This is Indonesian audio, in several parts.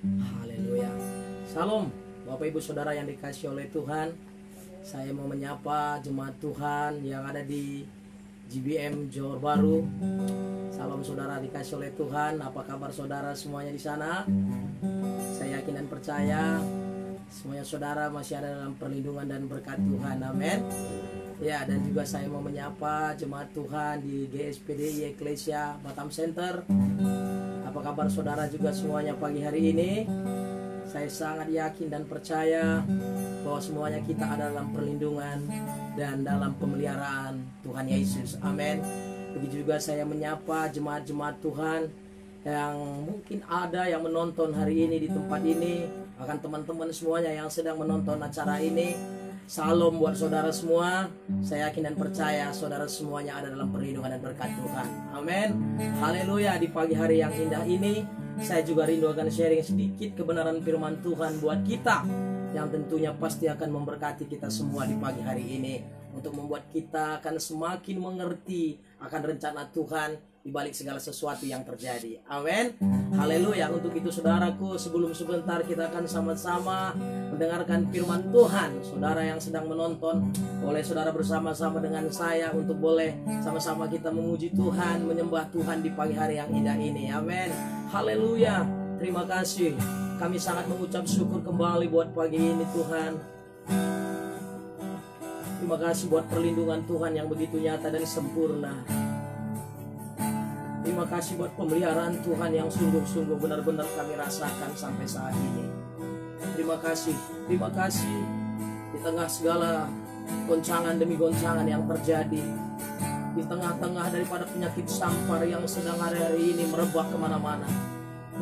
Haleluya. Salam Bapak Ibu Saudara yang dikasihi oleh Tuhan. Saya mau menyapa jemaat Tuhan yang ada di GBM Johor Bahru. Salam saudara dikasihi oleh Tuhan. Apa kabar saudara semuanya di sana? Saya yakin dan percaya semuanya saudara masih ada dalam perlindungan dan berkat Tuhan. Amin. Ya, dan juga saya mau menyapa jemaat Tuhan di GSPDI Eklesia Batam Center. Apa kabar saudara juga semuanya pagi hari ini? Saya sangat yakin dan percaya bahwa semuanya kita ada dalam perlindungan dan dalam pemeliharaan Tuhan Yesus. Amin. Begitu juga saya menyapa jemaat-jemaat Tuhan yang mungkin ada yang menonton hari ini di tempat ini, bahkan teman-teman semuanya yang sedang menonton acara ini. Salam buat saudara semua. Saya yakin dan percaya saudara semuanya ada dalam perlindungan dan berkat Tuhan. Amin. Haleluya. Di pagi hari yang indah ini, saya juga rindu akan sharing sedikit kebenaran firman Tuhan buat kita, yang tentunya pasti akan memberkati kita semua di pagi hari ini, untuk membuat kita akan semakin mengerti akan rencana Tuhan di balik segala sesuatu yang terjadi. Amin. Haleluya. Untuk itu saudaraku, sebelum sebentar kita akan sama-sama mendengarkan firman Tuhan. Saudara yang sedang menonton, boleh saudara bersama-sama dengan saya untuk boleh sama-sama kita memuji Tuhan, menyembah Tuhan di pagi hari yang indah ini. Amin. Haleluya. Terima kasih. Kami sangat mengucap syukur kembali buat pagi ini Tuhan. Terima kasih buat perlindungan Tuhan yang begitu nyata dan sempurna. Terima kasih buat pemeliharaan Tuhan yang sungguh-sungguh benar-benar kami rasakan sampai saat ini. Terima kasih di tengah segala goncangan demi goncangan yang terjadi, di tengah-tengah daripada penyakit sampar yang sedang hari-hari ini merebak kemana-mana.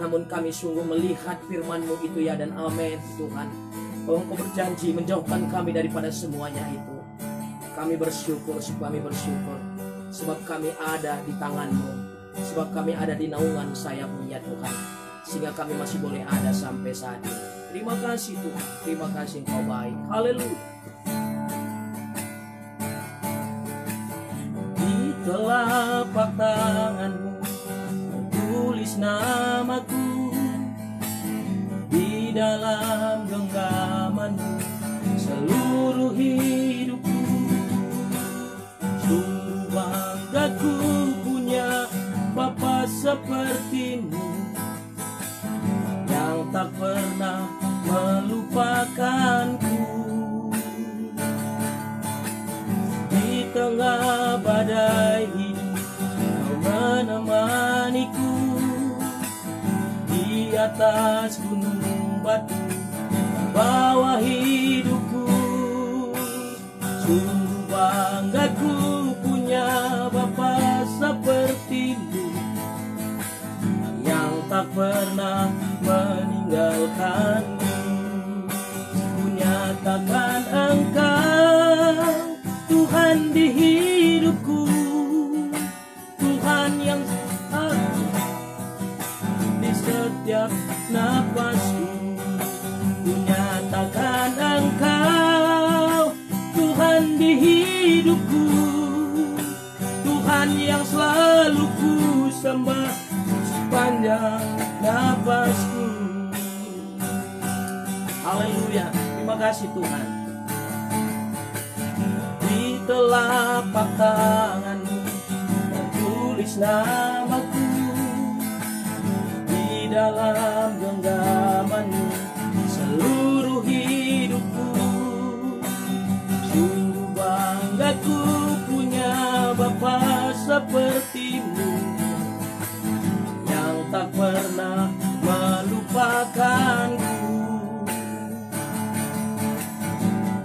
Namun kami sungguh melihat firman-Mu itu ya dan amin Tuhan, bahwa Engkau berjanji menjauhkan kami daripada semuanya itu. Kami bersyukur sebab kami ada di tangan-Mu, sebab kami ada di naungan sayap-Mu ya Tuhan, sehingga kami masih boleh ada sampai saat ini. Terima kasih Tuhan, terima kasih Engkau baik. Haleluya. Di telapak tangan-Mu tertulis namaku, di dalam genggaman-Mu seluruh hidupku. Sungguh bangga ku punya Bapa seperti-Mu, yang tak pernah melupakanku. Di tengah badai hidup Kau menemaniku, di atas gunung batu bawah hidupku. Sungguh bangga ku punya Bapa seperti-Mu, yang tak pernah meninggalkanku. Ku nyatakan Engkau Tuhan di hidupku, Tuhan yang ada di setiap napasku. Ku nyatakan Engkau Tuhan di hidupku, Tuhan yang selalu ku sembah sepanjang napasku. Haleluya. Terima kasih Tuhan. Di telapak tangan-Mu tertulis namaku, di dalam genggaman-Mu seluruh hidupku. Sungguh bangga ku punya Bapa seperti-Mu, yang tak pernah melupakanku.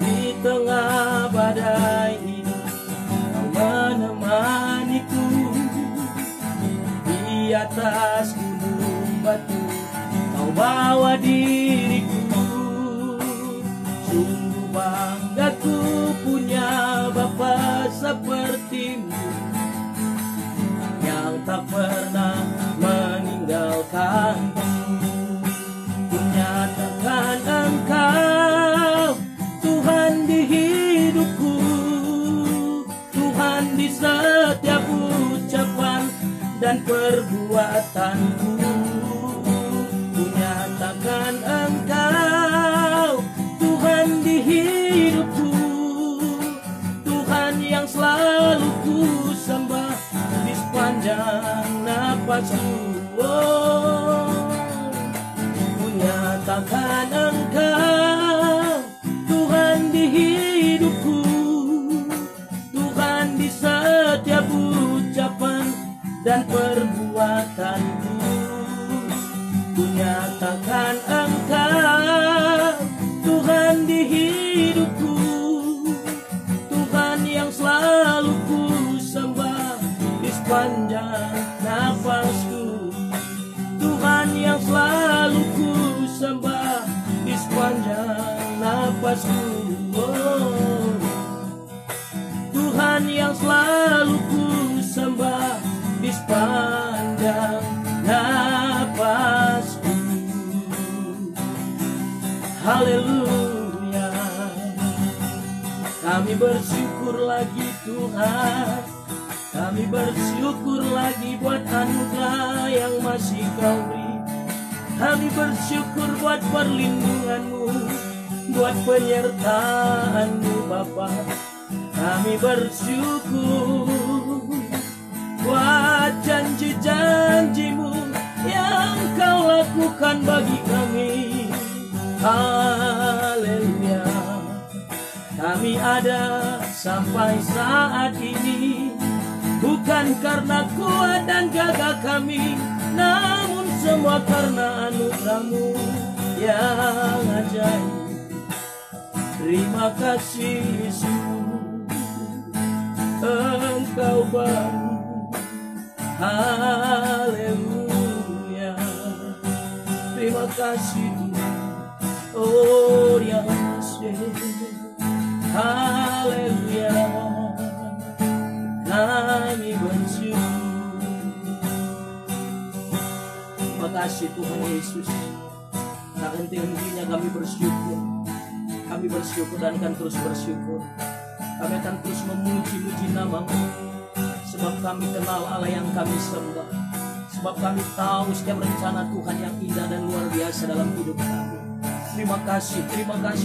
Di tengah badai hidup Kau menemaniku, di atas gunung batu Kau bawa diriku. Sungguh bangga ku punya Bapa seperti-Mu, yang tak pernah meninggalkanku. Ku nyatakan Engkau Tuhan di hidupku, Tuhan di setiap ucapan dan perbuatanku. Ku nyatakan napasku. Oh, ku nyatakan Engkau Tuhan di hidupku, Tuhan di setiap ucapan dan perbuatanku. Ku nyatakan Engkau Tuhan di hidupku, Tuhan yang selalu ku sembah di sepanjang nafasku, Tuhan yang selalu ku sembah di sepanjang nafasku. Oh, Tuhan yang selalu ku sembah di sepanjang nafasku. Haleluya. Kami bersyukur lagi Tuhan, kami bersyukur lagi buat anugerah yang masih Kau beri. Kami bersyukur buat perlindungan-Mu, buat penyertaan-Mu Bapa. Kami bersyukur buat janji-janji-Mu yang Kau lakukan bagi kami. Haleluya. Kami ada sampai saat ini bukan karena kuat dan gagah kami, namun semua karena anugerah-Mu yang ajaib. Terima kasih Yesus, Engkau baru. Haleluya. Terima kasih Tuhan. Oh ya haleluya. Kami bersyukur. Terima kasih Tuhan Yesus. Tak henti-hentinya kami bersyukur. Kami bersyukur dan akan terus bersyukur. Kami akan terus memuji-muji nama-Mu, sebab kami kenal Allah yang kami sembah. Sebab kami tahu setiap rencana Tuhan yang indah dan luar biasa dalam hidup kami. Terima kasih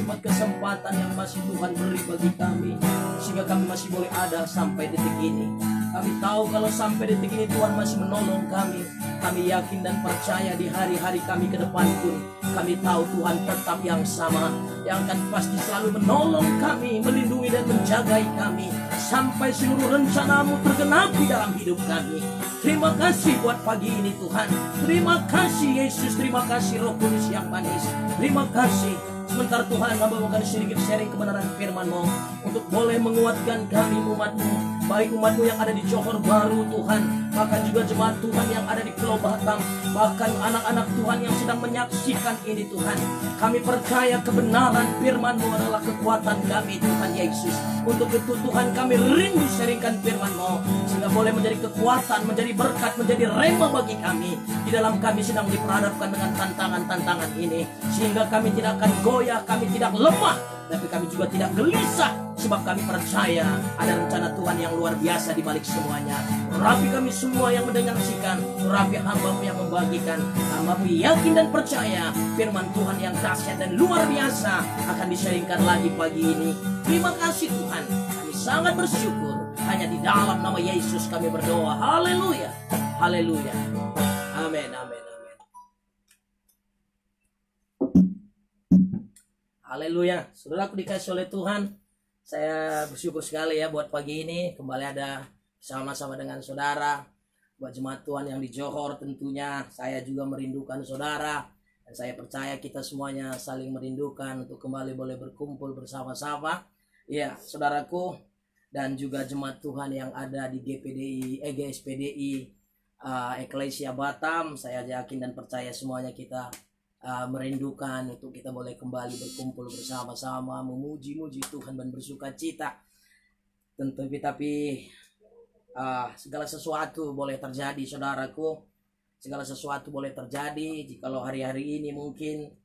buat kesempatan yang masih Tuhan beri bagi kami, sehingga kami masih boleh ada sampai detik ini. Kami tahu kalau sampai detik ini Tuhan masih menolong kami. Kami yakin dan percaya di hari-hari kami ke depan pun kami tahu Tuhan tetap yang sama, yang akan pasti selalu menolong kami, melindungi dan menjagai kami sampai seluruh rencana-Mu tergenapi dalam hidup kami. Terima kasih buat pagi ini Tuhan. Terima kasih Yesus, terima kasih Roh Kudus yang manis. Terima kasih. Sebentar Tuhan membawakan sedikit sharing kebenaran firman-Mu untuk boleh menguatkan kami umat-Mu, baik umat-Mu yang ada di Johor Baru Tuhan, bahkan juga jemaat Tuhan yang ada di Pulau Batam, bahkan anak-anak Tuhan yang sedang menyaksikan ini Tuhan. Kami percaya kebenaran firman-Mu adalah kekuatan kami Tuhan Yesus. Untuk itu Tuhan kami rindu sharingkan firman-Mu, sehingga boleh menjadi kekuatan, menjadi berkat, menjadi rema bagi kami di dalam kami sedang diperhadapkan dengan tantangan-tantangan ini, sehingga kami tidak akan goyah, kami tidak lemah, tapi kami juga tidak gelisah, sebab kami percaya ada rencana Tuhan yang luar biasa di balik semuanya. Rapi kami semua yang mendengarkan, rapi hamba-Mu yang membagikan. Hamba-Mu yakin dan percaya firman Tuhan yang dahsyat dan luar biasa akan disaringkan lagi pagi ini. Terima kasih Tuhan, kami sangat bersyukur. Hanya di dalam nama Yesus kami berdoa. Haleluya, haleluya, amin, amin, amin. Haleluya. Saudaraku dikasih oleh Tuhan, saya bersyukur sekali ya buat pagi ini kembali ada sama-sama dengan saudara. Buat jemaat Tuhan yang di Johor tentunya saya juga merindukan saudara, dan saya percaya kita semuanya saling merindukan untuk kembali boleh berkumpul bersama-sama. Ya, saudaraku, dan juga jemaat Tuhan yang ada di GSPDI Eklesia Batam, saya yakin dan percaya semuanya kita merindukan untuk kita boleh kembali berkumpul bersama-sama, memuji-muji Tuhan dan bersuka cita. Tapi segala sesuatu boleh terjadi saudaraku, segala sesuatu boleh terjadi. Jikalau hari-hari ini mungkin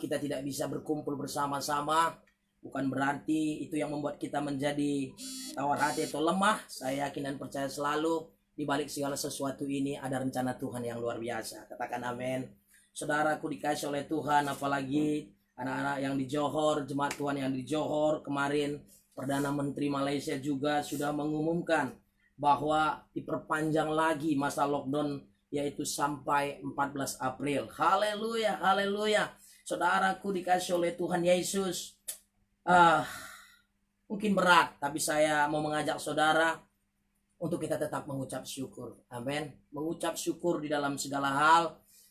kita tidak bisa berkumpul bersama-sama, bukan berarti itu yang membuat kita menjadi tawar hati atau lemah. Saya yakin dan percaya selalu di balik segala sesuatu ini ada rencana Tuhan yang luar biasa. Katakan amin. Saudaraku dikasih oleh Tuhan, apalagi anak-anak yang di Johor, jemaat Tuhan yang di Johor, kemarin Perdana Menteri Malaysia juga sudah mengumumkan bahwa diperpanjang lagi masa lockdown yaitu sampai 14 April. Haleluya, haleluya. Saudaraku dikasih oleh Tuhan Yesus, mungkin berat, tapi saya mau mengajak saudara untuk kita tetap mengucap syukur. Amin. Mengucap syukur di dalam segala hal.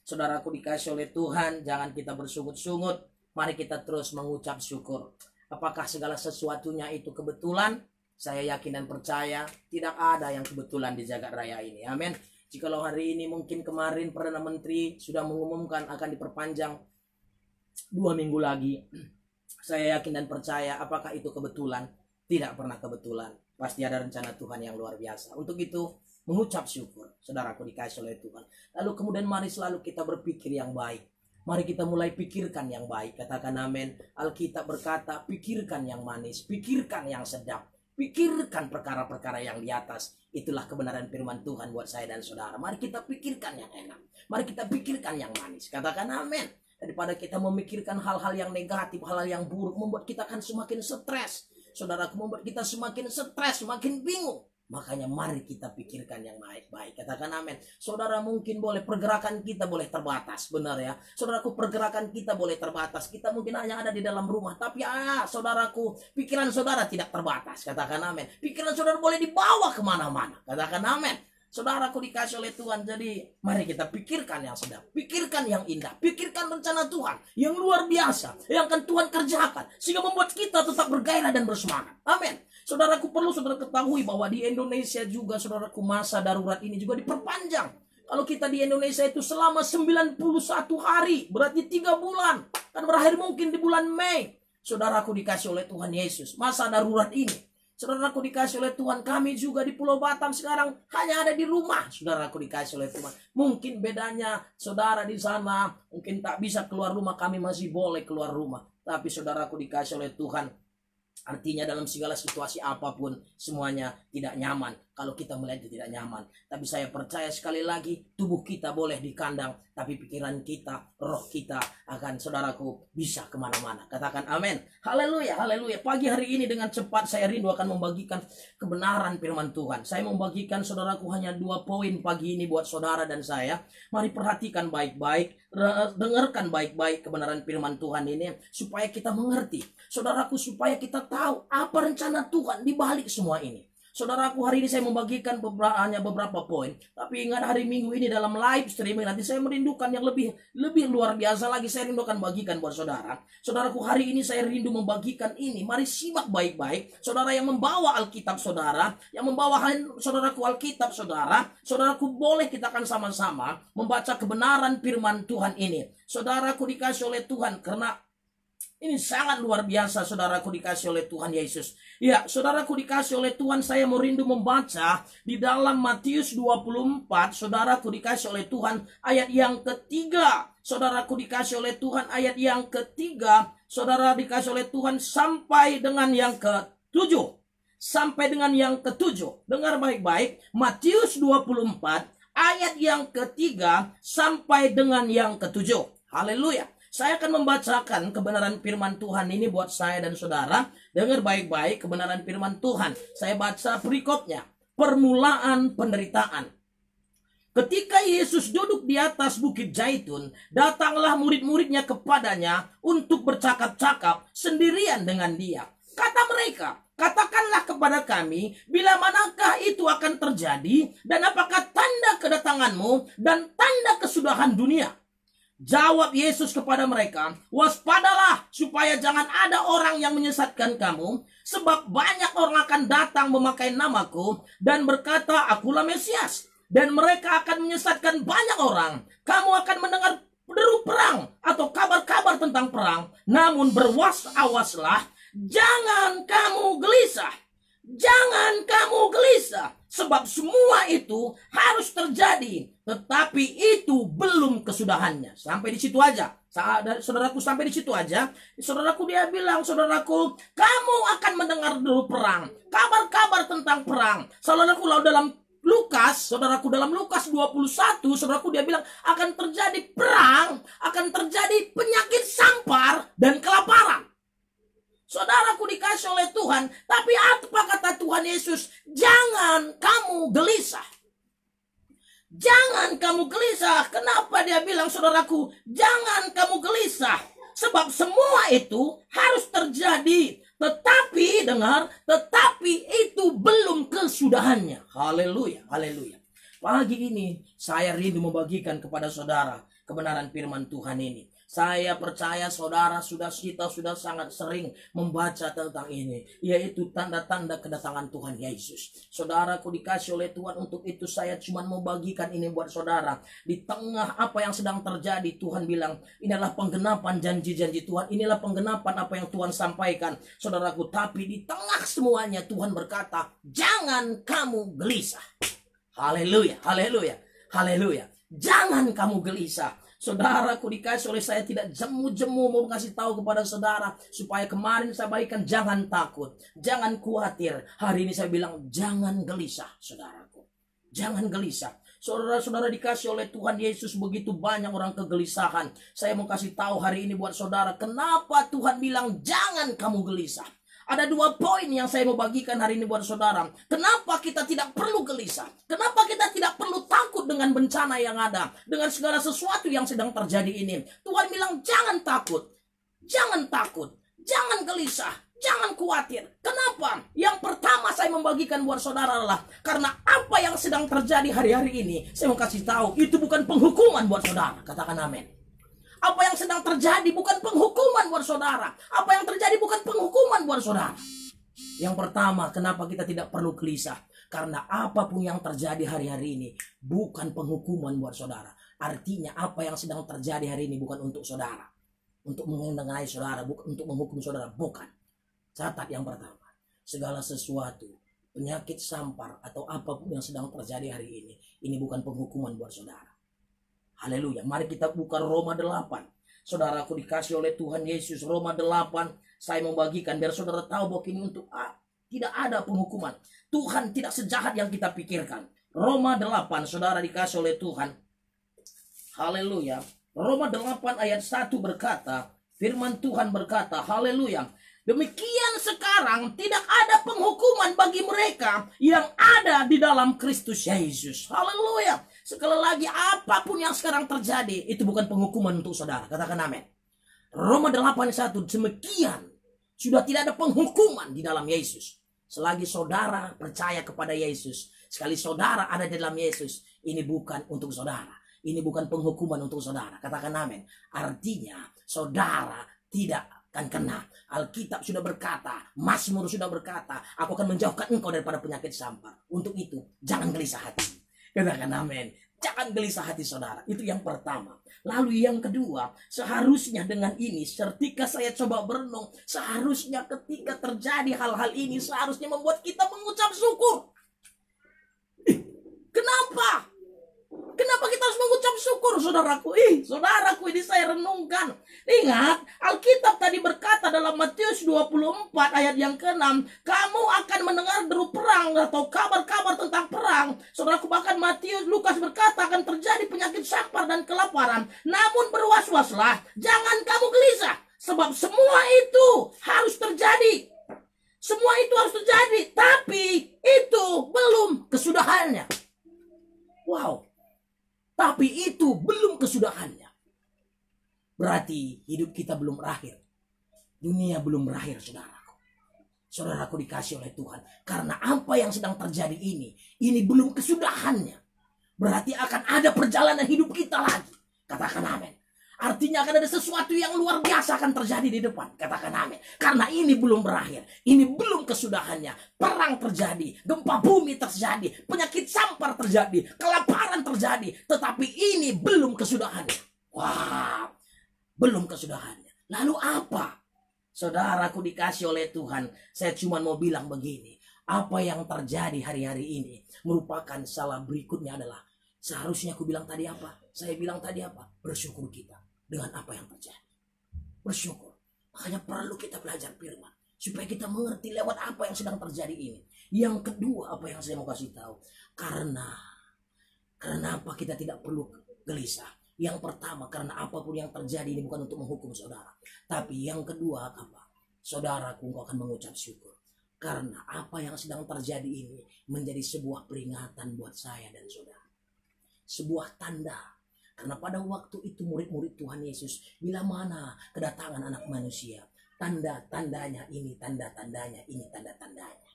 Saudaraku dikasih oleh Tuhan, jangan kita bersungut-sungut. Mari kita terus mengucap syukur. Apakah segala sesuatunya itu kebetulan? Saya yakin dan percaya tidak ada yang kebetulan di jagat raya ini. Amin. Jikalau hari ini mungkin kemarin Perdana Menteri sudah mengumumkan akan diperpanjang 2 minggu lagi. Saya yakin dan percaya apakah itu kebetulan? Tidak pernah kebetulan. Pasti ada rencana Tuhan yang luar biasa. Untuk itu mengucap syukur. Saudaraku dikasih oleh Tuhan. Lalu kemudian mari selalu kita berpikir yang baik. Mari kita mulai pikirkan yang baik. Katakan amin. Alkitab berkata pikirkan yang manis. Pikirkan yang sedap. Pikirkan perkara-perkara yang di atas. Itulah kebenaran firman Tuhan buat saya dan saudara. Mari kita pikirkan yang enak. Mari kita pikirkan yang manis. Katakan amin. Daripada kita memikirkan hal-hal yang negatif, hal-hal yang buruk, membuat kita akan semakin stres. Saudaraku, membuat kita semakin stres, semakin bingung. Makanya mari kita pikirkan yang baik-baik. Katakan amin. Saudara, mungkin boleh pergerakan kita boleh terbatas. Benar ya. Saudaraku, pergerakan kita boleh terbatas. Kita mungkin hanya ada di dalam rumah. Tapi saudaraku, pikiran saudara tidak terbatas. Katakan amin. Pikiran saudara boleh dibawa kemana-mana. Katakan amin. Saudaraku dikasih oleh Tuhan. Jadi mari kita pikirkan yang sedap. Pikirkan yang indah. Pikirkan rencana Tuhan yang luar biasa. Yang akan Tuhan kerjakan. Sehingga membuat kita tetap bergairah dan bersemangat. Amin. Saudaraku, perlu saudara ketahui bahwa di Indonesia juga, saudaraku, masa darurat ini juga diperpanjang. Kalau kita di Indonesia itu selama 91 hari, berarti 3 bulan. Kan berakhir mungkin di bulan Mei. Saudaraku dikasih oleh Tuhan Yesus, masa darurat ini. Saudaraku dikasih oleh Tuhan, kami juga di Pulau Batam sekarang hanya ada di rumah. Saudaraku dikasih oleh Tuhan. Mungkin bedanya saudara di sana mungkin tak bisa keluar rumah, kami masih boleh keluar rumah. Tapi saudaraku dikasih oleh Tuhan, artinya dalam segala situasi apapun semuanya tidak nyaman. Kalau kita melihat itu tidak nyaman. Tapi saya percaya sekali lagi tubuh kita boleh di kandang. Tapi pikiran kita, roh kita akan, saudaraku, bisa kemana-mana. Katakan amin. Haleluya, haleluya. Pagi hari ini dengan cepat saya rindu akan membagikan kebenaran firman Tuhan. Saya membagikan, saudaraku, hanya 2 poin pagi ini buat saudara dan saya. Mari perhatikan baik-baik. Dengarkan baik-baik kebenaran firman Tuhan ini. Supaya kita mengerti. Saudaraku, supaya kita tahu apa rencana Tuhan di balik semua ini. Saudaraku, hari ini saya membagikan hanya beberapa poin. Tapi ingat, hari Minggu ini dalam live streaming nanti saya merindukan yang lebih luar biasa lagi. Saya rindukan bagikan buat saudara. Saudaraku, hari ini saya rindu membagikan ini. Mari simak baik-baik. Saudara yang membawa Alkitab saudara, yang membawa saudaraku Alkitab saudara, saudaraku, boleh kita akan sama-sama membaca kebenaran firman Tuhan ini. Saudaraku dikasih oleh Tuhan, karena ini sangat luar biasa, saudaraku dikasih oleh Tuhan Yesus. Ya, saudaraku dikasih oleh Tuhan, saya mau rindu membaca di dalam Matius 24, saudaraku dikasih oleh Tuhan, ayat yang ketiga. Saudaraku dikasih oleh Tuhan, ayat yang ketiga. Saudara dikasih oleh Tuhan sampai dengan yang ke-7. Sampai dengan yang ke-7. Dengar baik-baik, Matius 24, ayat yang ketiga sampai dengan yang ke-7. Haleluya. Saya akan membacakan kebenaran firman Tuhan ini buat saya dan saudara. Dengar baik-baik kebenaran firman Tuhan. Saya baca berikutnya. Permulaan penderitaan. Ketika Yesus duduk di atas bukit Zaitun, datanglah murid-muridnya kepadanya untuk bercakap-cakap sendirian dengan dia. Kata mereka, katakanlah kepada kami, bila manakah itu akan terjadi, dan apakah tanda kedatanganmu dan tanda kesudahan dunia? Jawab Yesus kepada mereka, waspadalah supaya jangan ada orang yang menyesatkan kamu, sebab banyak orang akan datang memakai namaku dan berkata, akulah Mesias. Dan mereka akan menyesatkan banyak orang. Kamu akan mendengar deru perang atau kabar-kabar tentang perang. Namun berwas-awaslah, jangan kamu gelisah. Jangan kamu gelisah, sebab semua itu harus terjadi, tetapi itu belum kesudahannya. Sampai di situ aja. Saudaraku, sampai di situ aja. Saudaraku, dia bilang, saudaraku, kamu akan mendengar dulu perang, kabar-kabar tentang perang. Saudaraku, lalu dalam Lukas, saudaraku, dalam Lukas 21, saudaraku, dia bilang akan terjadi perang, akan terjadi penyakit sampar dan kelaparan. Saudaraku dikasih oleh Tuhan, tapi apa kata Tuhan Yesus? Jangan kamu gelisah. Jangan kamu gelisah. Kenapa dia bilang, saudaraku, jangan kamu gelisah? Sebab semua itu harus terjadi. Tetapi, dengar, tetapi itu belum kesudahannya. Haleluya, haleluya. Pagi ini saya rindu membagikan kepada saudara kebenaran firman Tuhan ini. Saya percaya saudara kita sudah sangat sering membaca tentang ini, yaitu tanda-tanda kedatangan Tuhan Yesus. Saudaraku dikasih oleh Tuhan, untuk itu saya cuma membagikan ini buat saudara. Di tengah apa yang sedang terjadi, Tuhan bilang inilah penggenapan janji-janji Tuhan, inilah penggenapan apa yang Tuhan sampaikan, saudaraku. Tapi di tengah semuanya Tuhan berkata, jangan kamu gelisah. Haleluya, haleluya, haleluya. Jangan kamu gelisah. Saudaraku dikasih oleh saya, tidak jemu-jemu mau kasih tahu kepada saudara, supaya kemarin saya bagikan jangan takut, jangan khawatir. Hari ini saya bilang jangan gelisah, saudaraku. Jangan gelisah. Saudara-saudara dikasih oleh Tuhan Yesus, begitu banyak orang kegelisahan. Saya mau kasih tahu hari ini buat saudara, kenapa Tuhan bilang jangan kamu gelisah. Ada 2 poin yang saya mau bagikan hari ini buat saudara. Kenapa kita tidak perlu gelisah? Kenapa kita tidak perlu takut dengan bencana yang ada, dengan segala sesuatu yang sedang terjadi ini? Tuhan bilang jangan takut, jangan takut, jangan gelisah, jangan khawatir. Kenapa? Yang pertama saya membagikan buat saudara adalah karena apa yang sedang terjadi hari-hari ini, saya mau kasih tahu itu bukan penghukuman buat saudara. Katakan amin. Apa yang sedang terjadi bukan penghukuman buat saudara. Apa yang terjadi bukan penghukuman buat saudara. Yang pertama, kenapa kita tidak perlu gelisah? Karena apapun yang terjadi hari-hari ini bukan penghukuman buat saudara. Artinya apa yang sedang terjadi hari ini bukan untuk saudara, untuk mengenai saudara, bukan untuk menghukum saudara, bukan. Catat yang pertama, segala sesuatu, penyakit sampar atau apapun yang sedang terjadi hari ini bukan penghukuman buat saudara. Haleluya. Mari kita buka Roma 8. Saudaraku dikasih oleh Tuhan Yesus, Roma 8. Saya membagikan biar saudara tahu bahwa ini untuk tidak ada penghukuman. Tuhan tidak sejahat yang kita pikirkan. Roma 8, saudara dikasih oleh Tuhan. Haleluya. Roma 8 ayat 1 berkata, firman Tuhan berkata, haleluya. Demikian sekarang tidak ada penghukuman bagi mereka yang ada di dalam Kristus Yesus. Haleluya. Sekali lagi, apapun yang sekarang terjadi itu bukan penghukuman untuk saudara. Katakan amin. Roma 8:1, demikian sudah tidak ada penghukuman di dalam Yesus. Selagi saudara percaya kepada Yesus, sekali saudara ada di dalam Yesus, ini bukan untuk saudara. Ini bukan penghukuman untuk saudara. Katakan amin. Artinya saudara tidak akan kena. Alkitab sudah berkata, Mazmur sudah berkata, aku akan menjauhkan engkau daripada penyakit sampar. Untuk itu jangan gelisah hati. Katakan amin. Jangan gelisah hati saudara. Itu yang pertama. Lalu yang kedua, seharusnya dengan ini, ketika saya coba berenung, seharusnya ketika terjadi hal-hal ini, seharusnya membuat kita mengucap syukur. Kenapa? Kenapa kita harus mengucap syukur, saudaraku? Saudaraku, ini saya renungkan. Ingat, Alkitab tadi berkata dalam Matius 24 ayat yang ke-6, kamu akan mendengar deru perang atau kabar-kabar tentang perang. Saudaraku, bahkan Lukas berkata akan terjadi penyakit sampar dan kelaparan. Namun berwas-waslah, jangan kamu gelisah. Sebab semua itu harus terjadi. Semua itu harus terjadi, tapi itu belum kesudahannya. Wow. Tapi itu belum kesudahannya. Berarti hidup kita belum berakhir. Dunia belum berakhir, saudaraku. Saudaraku dikasih oleh Tuhan. Karena apa yang sedang terjadi ini belum kesudahannya. Berarti akan ada perjalanan hidup kita lagi. Katakan amin. Artinya akan ada sesuatu yang luar biasa akan terjadi di depan. Katakan amin. Karena ini belum berakhir. Ini belum kesudahannya. Perang terjadi. Gempa bumi terjadi. Penyakit sampar terjadi. Kelaparan terjadi. Tetapi ini belum kesudahannya. Wow. Belum kesudahannya. Lalu apa? Saudaraku dikasih oleh Tuhan. Saya cuma mau bilang begini. Apa yang terjadi hari-hari ini merupakan salah berikutnya adalah. Seharusnya aku bilang tadi apa? Saya bilang tadi apa? Bersyukur kita dengan apa yang terjadi. Bersyukur. Makanya perlu kita belajar firman. Supaya kita mengerti lewat apa yang sedang terjadi ini. Yang kedua, apa yang saya mau kasih tahu. Karena apa kita tidak perlu gelisah. Yang pertama, karena apapun yang terjadi ini bukan untuk menghukum saudara. Tapi yang kedua, apa? Saudaraku, engkau akan mengucap syukur. Karena apa yang sedang terjadi ini menjadi sebuah peringatan buat saya dan saudara. sebuah tanda. Karena pada waktu itu murid-murid Tuhan Yesus, bila mana kedatangan anak manusia, tanda-tandanya ini, tanda-tandanya ini, tanda-tandanya.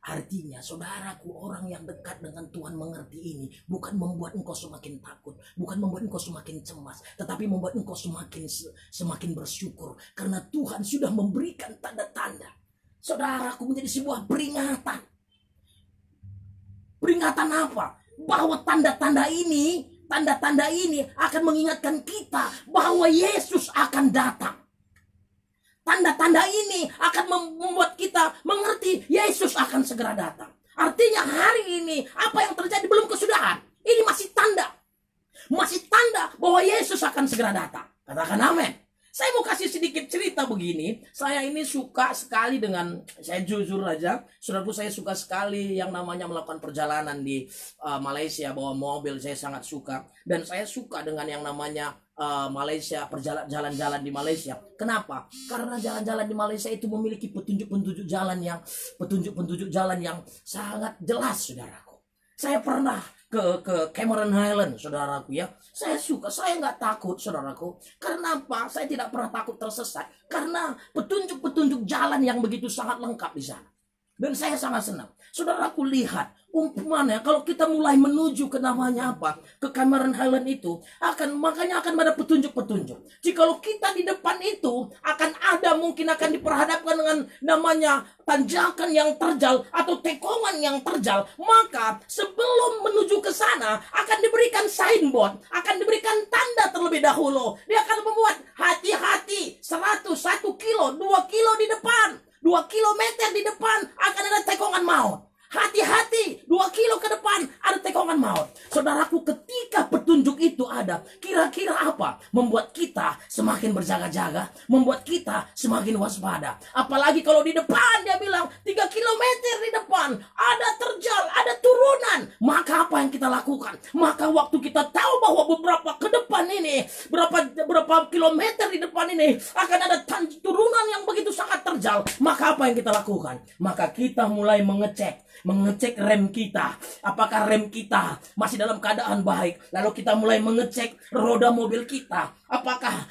Artinya saudaraku, orang yang dekat dengan Tuhan mengerti ini bukan membuat engkau semakin takut, bukan membuat engkau semakin cemas, tetapi membuat engkau semakin bersyukur karena Tuhan sudah memberikan tanda-tanda. Saudaraku, menjadi sebuah peringatan. Peringatan apa? Bahwa tanda-tanda ini akan mengingatkan kita bahwa Yesus akan datang. Tanda-tanda ini akan membuat kita mengerti Yesus akan segera datang. Artinya hari ini apa yang terjadi belum kesudahan. Ini masih tanda. Masih tanda bahwa Yesus akan segera datang. Katakan amin. Saya mau kasih sedikit cerita begini. Saya ini suka sekali dengan, saya jujur aja, saudaraku, saya suka sekali yang namanya melakukan perjalanan di Malaysia, bawa mobil, saya sangat suka. Dan saya suka dengan yang namanya Malaysia, jalan-jalan di Malaysia. Kenapa? Karena jalan-jalan di Malaysia itu memiliki petunjuk-petunjuk jalan yang sangat jelas, saudaraku. Saya pernah ke Cameron Highland, saudaraku ya. Saya suka, saya nggak takut, saudaraku. Karena apa? Saya tidak pernah takut tersesat. Karena petunjuk-petunjuk jalan yang begitu sangat lengkap di sana. Dan saya sangat senang. Saudaraku, lihat umpamanya kalau kita mulai menuju ke namanya apa, ke Cameron Highland itu, makanya akan ada petunjuk-petunjuk. Jikalau kita di depan itu mungkin akan diperhadapkan dengan namanya tanjakan yang terjal atau tekongan yang terjal, maka sebelum menuju ke sana akan diberikan signboard, akan diberikan tanda terlebih dahulu. Dia akan membuat hati-hati, 101 kilo, 2 kilo di depan, 2 kilometer di depan akan ada tekongan maut. Hati-hati, 2 kilo ke depan ada tekongan maut. Saudaraku, ketika petunjuk itu ada, kira-kira apa? Membuat kita semakin berjaga-jaga, membuat kita semakin waspada. Apalagi kalau di depan dia bilang 3 kilometer di depan ada terjal, ada turunan. Maka apa yang kita lakukan? Maka waktu kita tahu bahwa beberapa ke depan ini, berapa kilometer di depan ini akan ada turunan yang begitu sangat terjal, maka apa yang kita lakukan? Maka kita mulai mengecek rem kita. Apakah rem kita masih dalam keadaan baik? Lalu kita mulai mengecek roda mobil kita. Apakah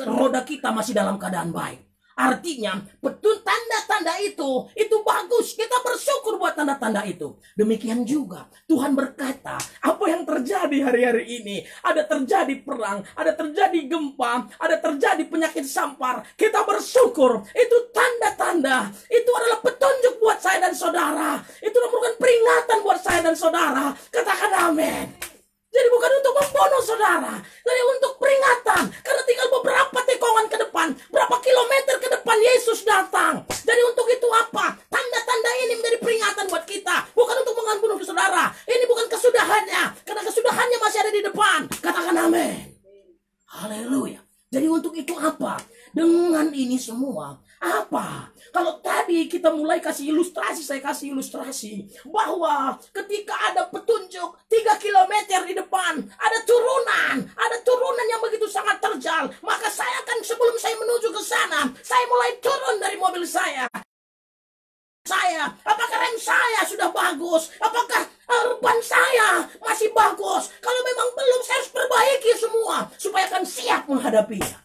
roda kita masih dalam keadaan baik? Artinya, tanda-tanda itu bagus. Kita bersyukur buat tanda-tanda itu. Demikian juga Tuhan berkata, apa yang terjadi hari-hari ini? Ada terjadi perang, ada terjadi gempa, ada terjadi penyakit sampar. Kita bersyukur. Itu tanda-tanda. Itu adalah petunjuk buat saya dan saudara. Itu merupakan peringatan buat saya dan saudara. Katakan amin. Jadi bukan untuk membunuh saudara, tapi untuk peringatan. Karena tinggal beberapa tekongan ke depan, berapa kilometer ke depan Yesus datang. Jadi untuk itu apa? Tanda-tanda ini menjadi peringatan buat kita. Bukan untuk membunuh saudara. Ini bukan kesudahannya. Karena kesudahannya masih ada di depan. Katakan amin. Haleluya. Jadi untuk itu apa? Dengan ini semua, apa? Kalau tadi kita mulai kasih ilustrasi, saya kasih ilustrasi bahwa ketika ada petunjuk 3 kilometer di depan, ada turunan yang begitu sangat terjal, maka saya akan, sebelum saya menuju ke sana, saya mulai turun dari mobil saya. Apakah rem saya sudah bagus? Apakah ban saya masih bagus? Kalau memang belum, saya harus perbaiki semua supaya akan siap menghadapinya.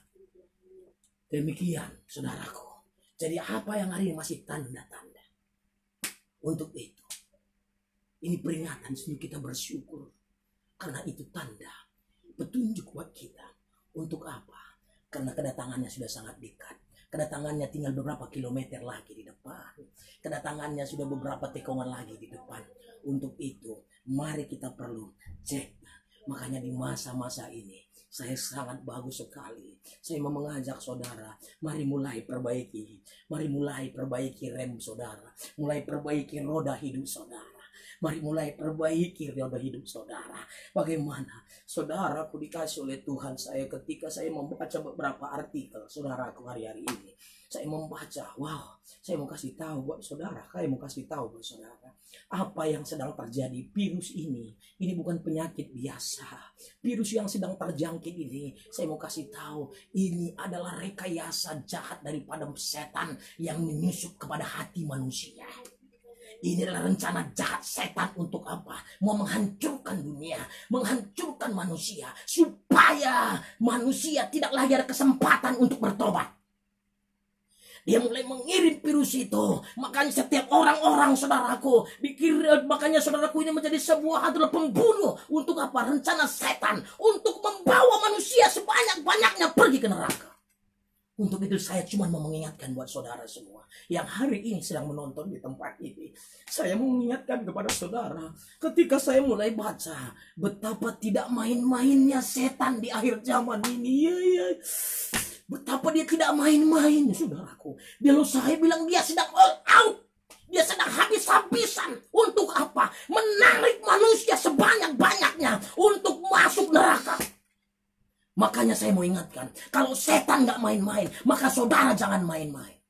Demikian, saudaraku. Jadi apa yang hari ini masih tanda-tanda? Untuk itu, ini peringatan sebelum kita bersyukur. Karena itu tanda, petunjuk buat kita. Untuk apa? Karena kedatangannya sudah sangat dekat. Kedatangannya tinggal beberapa kilometer lagi di depan. Kedatangannya sudah beberapa tekongan lagi di depan. Untuk itu, mari kita perlu cek. Makanya di masa-masa ini, saya sangat bagus sekali. Saya mau mengajak saudara, mari mulai perbaiki. Mari mulai perbaiki rem saudara. Mulai perbaiki roda hidup saudara. Mari mulai perbaiki roda hidup saudara. Bagaimana saudaraku dikasih oleh Tuhan saya ketika saya membaca beberapa artikel saudaraku hari-hari ini. Saya membaca, wow, saya mau kasih tahu buat saudara. Saya mau kasih tahu buat saudara. Apa yang sedang terjadi, virus ini bukan penyakit biasa. Virus yang sedang terjangkit ini, saya mau kasih tahu, ini adalah rekayasa jahat daripada setan yang menyusup kepada hati manusia. Ini adalah rencana jahat setan untuk apa? Mau menghancurkan dunia, menghancurkan manusia, supaya manusia tidak lagi ada kesempatan untuk bertobat. Dia mulai mengirim virus itu. Makanya setiap orang-orang, saudaraku, makanya saudaraku ini menjadi sebuah adalah pembunuh. Untuk apa? Rencana setan untuk membawa manusia sebanyak-banyaknya pergi ke neraka. Untuk itu saya cuma mau mengingatkan buat saudara semua yang hari ini sedang menonton di tempat ini. Saya mau mengingatkan kepada saudara, ketika saya mulai baca betapa tidak main-mainnya setan di akhir zaman ini. Betapa dia tidak main-main, saudaraku. Kalau saya bilang dia sedang all out. Dia sedang habis-habisan. Untuk apa? Menarik manusia sebanyak-banyaknya untuk masuk neraka. Makanya saya mau ingatkan, kalau setan gak main-main, maka saudara jangan main-main.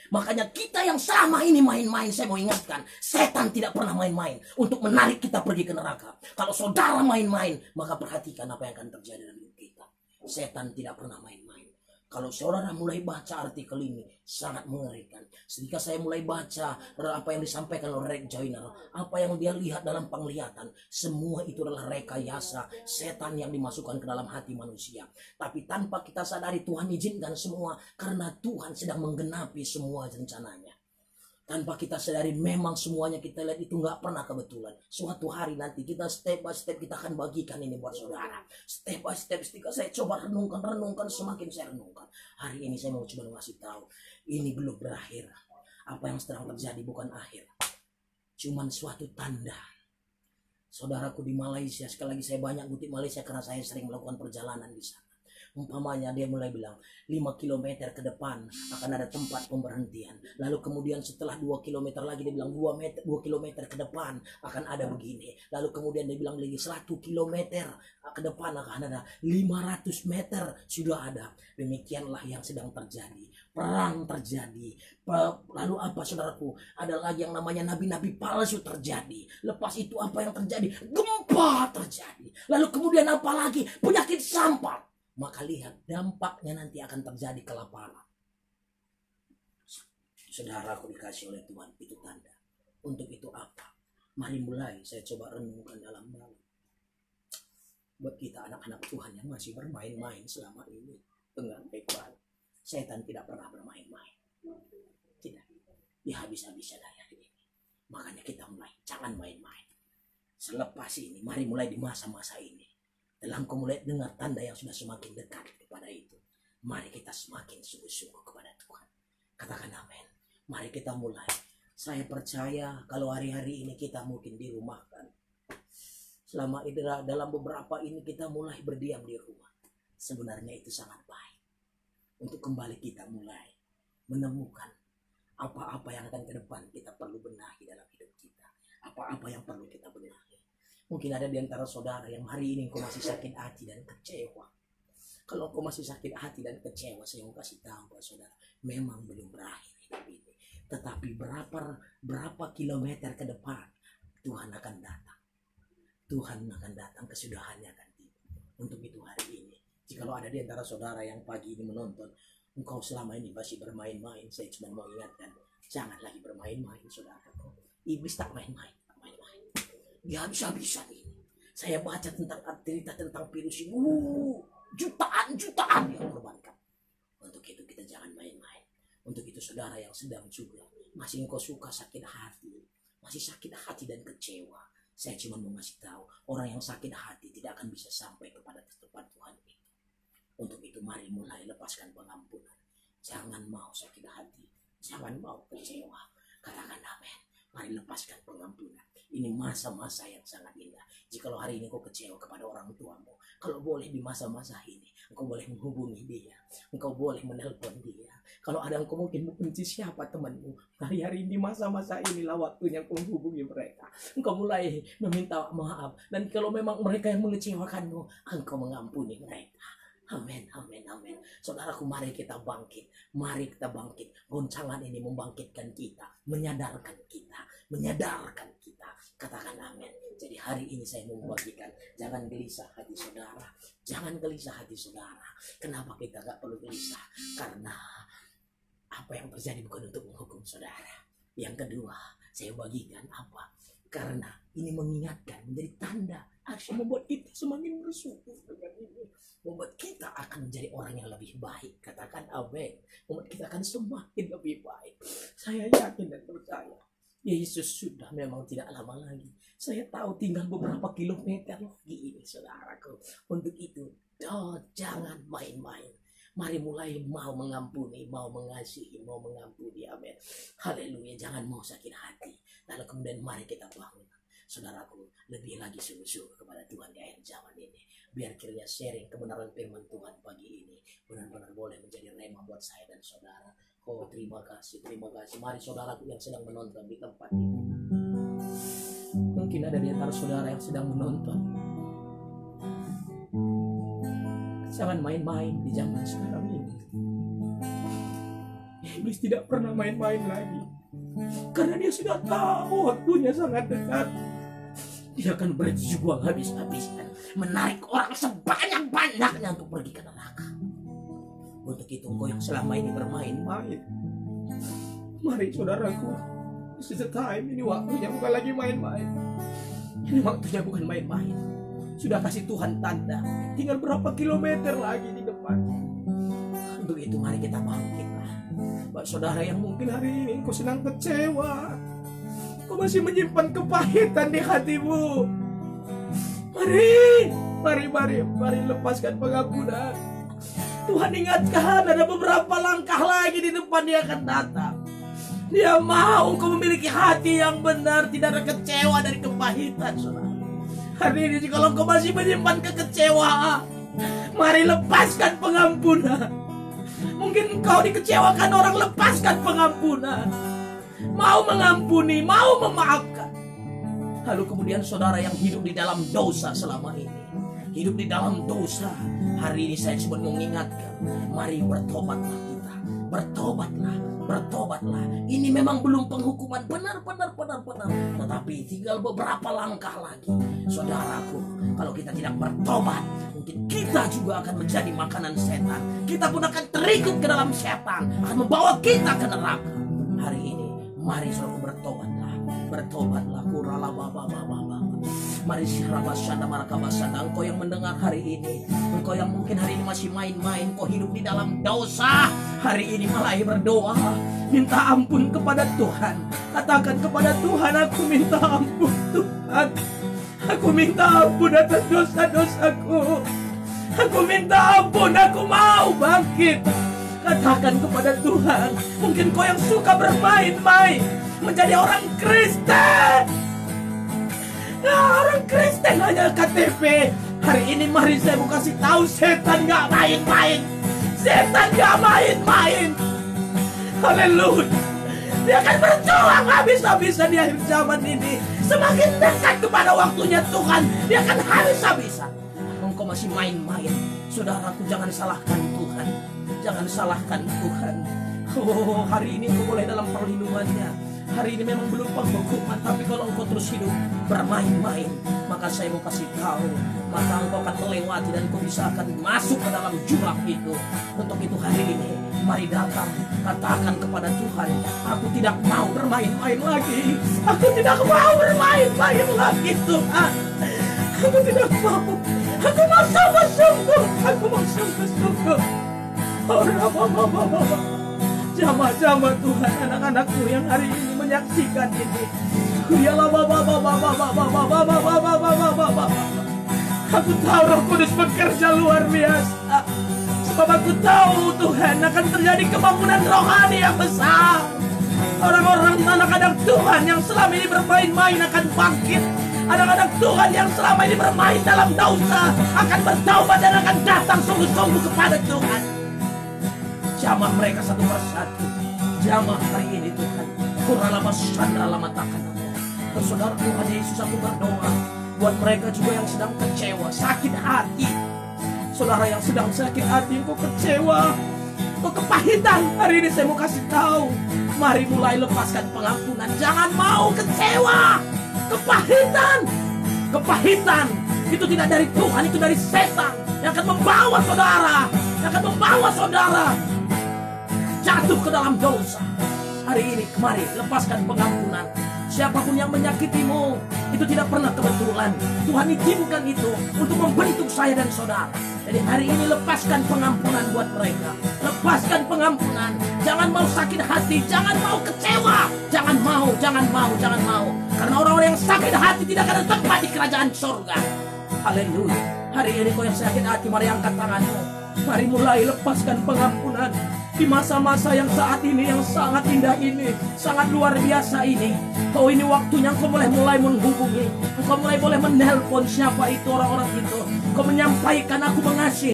Makanya kita yang selama ini main-main, saya mau ingatkan, setan tidak pernah main-main untuk menarik kita pergi ke neraka. Kalau saudara main-main, maka perhatikan apa yang akan terjadi dalam hidup kita. Setan tidak pernah main-main. Kalau saudara mulai baca artikel ini, sangat mengerikan. Ketika saya mulai baca apa yang disampaikan oleh Rick Joyner, apa yang dia lihat dalam penglihatan, semua itu adalah rekayasa setan yang dimasukkan ke dalam hati manusia. Tapi tanpa kita sadari, Tuhan izinkan semua karena Tuhan sedang menggenapi semua rencananya. Tanpa kita sadari, memang semuanya kita lihat itu nggak pernah kebetulan. Suatu hari nanti kita step by step kita akan bagikan ini buat saudara. Step by step, ketika saya coba renungkan, semakin saya renungkan. Hari ini saya mau coba ngasih tahu, ini belum berakhir. Apa yang sedang terjadi bukan akhir, cuman suatu tanda. Saudaraku di Malaysia, sekali lagi saya banyak ngutip Malaysia karena saya sering melakukan perjalanan di sana. Umpamanya dia mulai bilang 5 km ke depan akan ada tempat pemberhentian. Lalu kemudian setelah 2 km lagi dia bilang 2 km ke depan akan ada begini. Lalu kemudian dia bilang lagi 1 km ke depan akan ada 500 meter sudah ada. Demikianlah yang sedang terjadi. Perang terjadi. Lalu apa saudaraku? Ada lagi yang namanya nabi-nabi palsu terjadi. Lepas itu apa yang terjadi? Gempa terjadi. Lalu kemudian apa lagi? Penyakit sampar. Maka lihat dampaknya nanti akan terjadi kelaparan. Saudaraku dikasih oleh Tuhan, itu tanda. Untuk itu apa? Mari mulai saya coba renungkan dalam dalam. Buat kita anak-anak Tuhan yang masih bermain-main selama ini, dengar baik-baik. Setan tidak pernah bermain-main. Tidak. Dia habis-habisan hari ini. Makanya kita mulai, jangan main-main. Selepas ini, mari mulai di masa-masa ini. Dalam kau mulai dengar tanda yang sudah semakin dekat kepada itu, mari kita semakin sungguh-sungguh kepada Tuhan. Katakan amin. Mari kita mulai. Saya percaya kalau hari-hari ini kita mungkin dirumahkan. Selama itu dalam beberapa ini kita mulai berdiam di rumah. Sebenarnya itu sangat baik. Untuk kembali kita mulai menemukan apa-apa yang akan ke depan kita perlu benahi dalam hidup kita. Apa-apa yang perlu kita benahi. Mungkin ada di antara saudara yang hari ini kau masih sakit hati dan kecewa. Kalau kau masih sakit hati dan kecewa, saya mau kasih tahu buat saudara, memang belum berakhir hidup ini. Tetapi berapa kilometer ke depan Tuhan akan datang. Tuhan akan datang, kesudahannya akan tiba. Untuk itu hari ini, jika ada di antara saudara yang pagi ini menonton, engkau selama ini masih bermain-main, saya cuma mau ingatkan, jangan lagi bermain-main saudaraku. Iblis tak main-main. Dia habis-habisan ini. Saya baca tentang cerita tentang virus ini. Jutaan yang korbankan. Untuk itu kita jangan main-main. Untuk itu saudara yang sedang juga masih engkau suka sakit hati, masih sakit hati dan kecewa, saya cuma mau ngasih tahu, orang yang sakit hati tidak akan bisa sampai kepada tempat Tuhan itu. Untuk itu mari mulai lepaskan pengampunan. Jangan mau sakit hati, jangan mau kecewa. Katakan amin. Mari lepaskan pengampunan. Ini masa-masa yang sangat indah. Jikalau hari ini kau kecewa kepada orang tuamu, kalau boleh di masa-masa ini, engkau boleh menghubungi dia. Engkau boleh menelpon dia. Kalau ada engkau mungkin membenci siapa temanmu, hari-hari ini masa-masa inilah waktunya engkau menghubungi mereka. Engkau mulai meminta maaf. Dan kalau memang mereka yang mengecewakanmu, engkau mengampuni mereka. Amin, amin, amin. Saudaraku, mari kita bangkit. Mari kita bangkit. Goncangan ini membangkitkan kita, menyadarkan kita, Katakan amin. Jadi hari ini saya mau membagikan, jangan gelisah hati saudara. Jangan gelisah hati saudara. Kenapa kita gak perlu gelisah? Karena apa yang terjadi bukan untuk menghukum saudara. Yang kedua, Saya bagikan apa? Karena ini mengingatkan, menjadi tanda aksi membuat kita semakin bersyukur dengan ini. Membuat kita akan menjadi orang yang lebih baik. Katakan amin. Membuat kita akan semakin lebih baik. Saya yakin dan percaya Yesus sudah memang tidak lama lagi. Saya tahu tinggal beberapa kilometer lagi ini, saudaraku. Untuk itu, jangan main-main. Mari mulai mau mengampuni, mau mengasihi, mau mengampuni. Amin. Haleluya. Jangan mau sakit hati. Lalu kemudian mari kita bangun. Saudaraku, lebih lagi sungguh-sungguh kepada Tuhan di akhir zaman ini. Biar kiranya sharing kebenaran firman Tuhan pagi ini benar-benar boleh menjadi rema buat saya dan saudara. Oh, terima kasih, terima kasih. Mari saudaraku yang sedang menonton di tempat ini. Mungkin ada di antara saudara yang sedang menonton. Jangan main-main di zaman sekarang ini. Iblis tidak pernah main-main lagi. Karena dia sudah tahu waktunya sangat dekat. Dia akan berjuang habis-habisan, menarik orang sebanyak-banyaknya untuk pergi ke neraka. Untuk itu engkau yang selama ini bermain-main, mari saudaraku, this is the time. Ini waktunya bukan lagi main-main. Ini waktunya bukan main-main. Sudah kasih Tuhan tanda, tinggal berapa kilometer lagi di depan. Untuk itu mari kita bangkitlah. Buat saudara yang mungkin hari ini engkau sedang kecewa, kau masih menyimpan kepahitan di hatimu, mari lepaskan pengampunan. Tuhan ingatkan, ada beberapa langkah lagi di depan dia akan datang. Dia mau kau memiliki hati yang benar, tidak ada kecewa dari kepahitan, saudara. Hari ini kalau kau masih menyimpan kekecewaan, mari lepaskan pengampunan. Mungkin kau dikecewakan orang, lepaskan pengampunan. Mau mengampuni, mau memaafkan. Lalu kemudian saudara yang hidup di dalam dosa selama ini, hidup di dalam dosa, hari ini saya cuma mengingatkan, mari bertobatlah kita. Bertobatlah. Ini memang belum penghukuman benar. Tetapi tinggal beberapa langkah lagi. Saudaraku, kalau kita tidak bertobat, mungkin kita juga akan menjadi makanan setan. Kita pun akan terikut ke dalam setan, akan membawa kita ke neraka. Hari ini, mari saudaraku bertobatlah. Kurala baba. Mari sirabasana marakabasana. Engkau yang mendengar hari ini, engkau yang mungkin hari ini masih main-main, engkau hidup di dalam dosa, hari ini mulai berdoa, minta ampun kepada Tuhan. Katakan kepada Tuhan, aku minta ampun Tuhan. Aku minta ampun atas dosa-dosaku. Aku minta ampun, aku mau bangkit. Katakan kepada Tuhan. Mungkin kau yang suka bermain-main, menjadi orang Kristen. Orang Kristen hanya KTP. Hari ini mari saya mau kasih tahu, setan gak main-main. Setan gak main-main. Haleluya. Dia akan berjuang habis-habisan di akhir zaman ini. Semakin dekat kepada waktunya Tuhan, dia akan habis-habisan. Engkau masih main-main. Saudaraku, jangan salahkan Tuhan. Jangan salahkan Tuhan. Oh, hari ini engkau boleh dalam perlindungannya. Hari ini memang belum penghukuman, tapi kalau engkau terus hidup bermain-main, maka saya mau kasih tahu, maka engkau akan melewati dan engkau bisa akan masuk ke dalam jurang itu. Untuk itu hari ini, mari datang, katakan kepada Tuhan, aku tidak mau bermain-main lagi. Aku tidak mau bermain-main lagi, Tuhan. Aku tidak mau. Aku mau sungguh-sungguh. Aku mau sungguh-sungguh. Jamaah-jamaah Tuhan, anak-anakku yang hari ini menyaksikan ini. Aku tahu Roh Kudus bekerja luar biasa. Sebab aku tahu Tuhan akan terjadi kebangunan rohani yang besar. Orang-orang anak-anak Tuhan yang selama ini bermain-main akan bangkit. Anak-anak Tuhan yang selama ini bermain dalam dosa akan bertaubat dan akan datang sungguh-sungguh kepada Tuhan. Jamah mereka satu persatu. Jamah hari ini Tuhan. Kuralama sandra lama takkan. Saudara Tuhan Yesus, aku berdoa buat mereka juga yang sedang kecewa, sakit hati. Saudara yang sedang sakit hati, engkau kecewa, engkau kepahitan. Hari ini saya mau kasih tahu, mari mulai lepaskan pengampunan. Jangan mau kecewa. Kepahitan itu tidak dari Tuhan, itu dari setan yang akan membawa saudara jatuh ke dalam dosa. Hari ini mari lepaskan pengampunan. Siapapun yang menyakitimu, itu tidak pernah kebetulan. Tuhan izinkan itu untuk membentuk saya dan saudara. Jadi hari ini lepaskan pengampunan buat mereka. Lepaskan pengampunan. Jangan mau sakit hati, jangan mau kecewa. Jangan mau, jangan mau, jangan mau. Karena orang-orang yang sakit hati tidak akan ada tempat di kerajaan surga. Haleluya. Hari ini kau yang sakit hati, mari angkat tanganmu. Mari mulai lepaskan pengampunan. Di masa-masa yang saat ini, yang sangat indah ini, sangat luar biasa ini. Oh, ini waktunya engkau mulai menghubungi. Engkau mulai boleh menelpon siapa itu orang-orang itu. Engkau menyampaikan, aku mengasihi.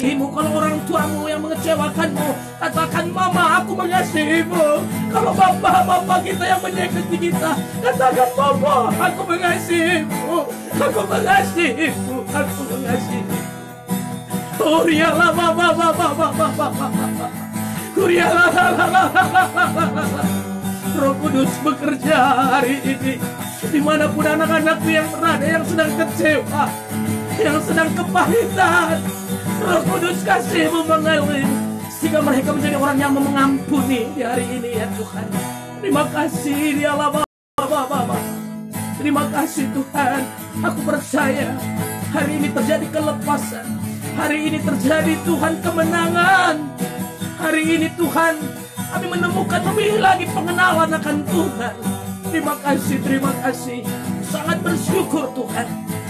Kalau orang tuamu yang mengecewakanmu, katakan, mama, aku mengasihimu. Kalau bapak kita yang menyakiti kita, katakan, mama, aku mengasihimu. Aku mengasihimu. Aku mengasihimu. Kurialah, Kurialah. Roh Kudus bekerja hari ini. Dimanapun anak-anakku yang berada, yang sedang kecewa, yang sedang kepahitan, Roh Kudus kasih-Mu mengalir sehingga mereka menjadi orang yang mengampuni di hari ini ya Tuhan. Terima kasih ya Allah. Terima kasih Tuhan. Aku percaya hari ini terjadi kelepasan. Hari ini terjadi Tuhan kemenangan. Hari ini Tuhan kami menemukan lebih lagi pengenalan akan Tuhan. Terima kasih. Sangat bersyukur Tuhan.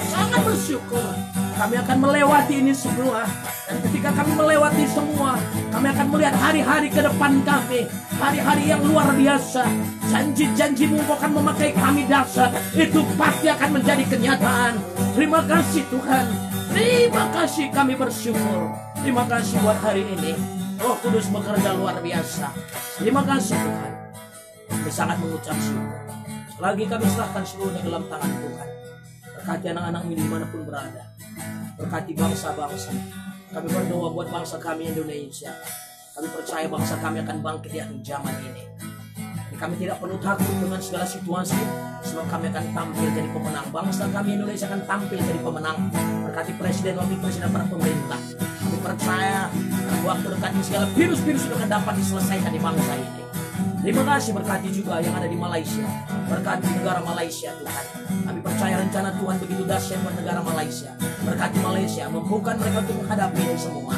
Sangat bersyukur. Kami akan melewati ini semua. Dan ketika kami melewati semua, kami akan melihat hari-hari ke depan kami. Hari-hari yang luar biasa. Janji-janji-Mu akan memakai kami dahsyat. Itu pasti akan menjadi kenyataan. Terima kasih Tuhan. Terima kasih, kami bersyukur. Terima kasih buat hari ini. Roh Kudus bekerja luar biasa. Terima kasih Tuhan. Kami sangat mengucap syukur. Lagi kami serahkan seluruhnya dalam tangan Tuhan. Berkati anak-anak ini dimanapun berada. Berkati bangsa-bangsa. Kami berdoa buat bangsa kami Indonesia. Kami percaya bangsa kami akan bangkit di akhir zaman ini. Kami tidak perlu takut dengan segala situasi, sebab kami akan tampil jadi pemenang. Bangsa kami Indonesia akan tampil jadi pemenang. Berkati presiden, wakil presiden, para pemerintah. Kami percaya dalam waktu dekat ini segala virus-virus akan dapat diselesaikan di bangsa ini. Terima kasih, berkati juga yang ada di Malaysia. Berkati negara Malaysia Tuhan. Kami percaya rencana Tuhan begitu dahsyat buat negara Malaysia. Berkati Malaysia, membuka mereka untuk menghadapi ini semua.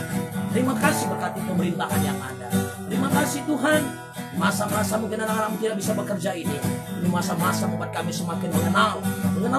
Terima kasih, berkati pemerintahan yang ada. Terima kasih Tuhan. Masa-masa mungkin anak-anak tidak bisa bekerja ini masa-masa membuat kami semakin mengenal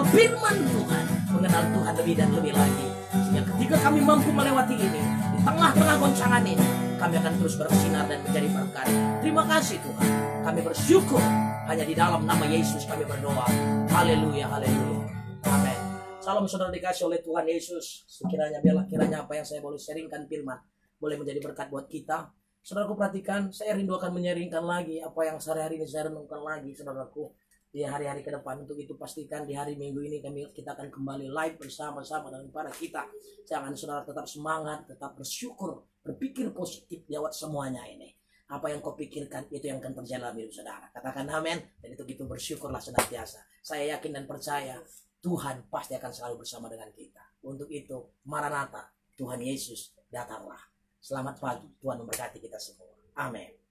firman Tuhan, mengenal Tuhan lebih dan lebih lagi. Sehingga ketika kami mampu melewati ini, di tengah-tengah goncangan ini, kami akan terus bersinar dan menjadi berkat. Terima kasih Tuhan. Kami bersyukur. Hanya di dalam nama Yesus kami berdoa. Haleluya, haleluya. Amin. Salam saudara dikasih oleh Tuhan Yesus. Sekiranya biarlah kiranya apa yang saya boleh sharingkan firman boleh menjadi berkat buat kita. Saudaraku perhatikan, saya rindu akan menyaringkan lagi apa yang sehari-hari ini saya renungkan lagi, saudaraku, di hari-hari ke depan. Untuk itu pastikan di hari Minggu ini kita akan kembali live bersama-sama dengan para kita. Jangan saudara tetap semangat, tetap bersyukur, berpikir positif lewat semuanya ini. Apa yang kau pikirkan itu yang akan terjadi dalam hidup saudara. Katakan amin. Dan itu gitu bersyukurlah senantiasa. Saya yakin dan percaya Tuhan pasti akan selalu bersama dengan kita. Untuk itu, Maranatha, Tuhan Yesus datanglah. Selamat pagi, Tuhan memberkati kita semua. Amin.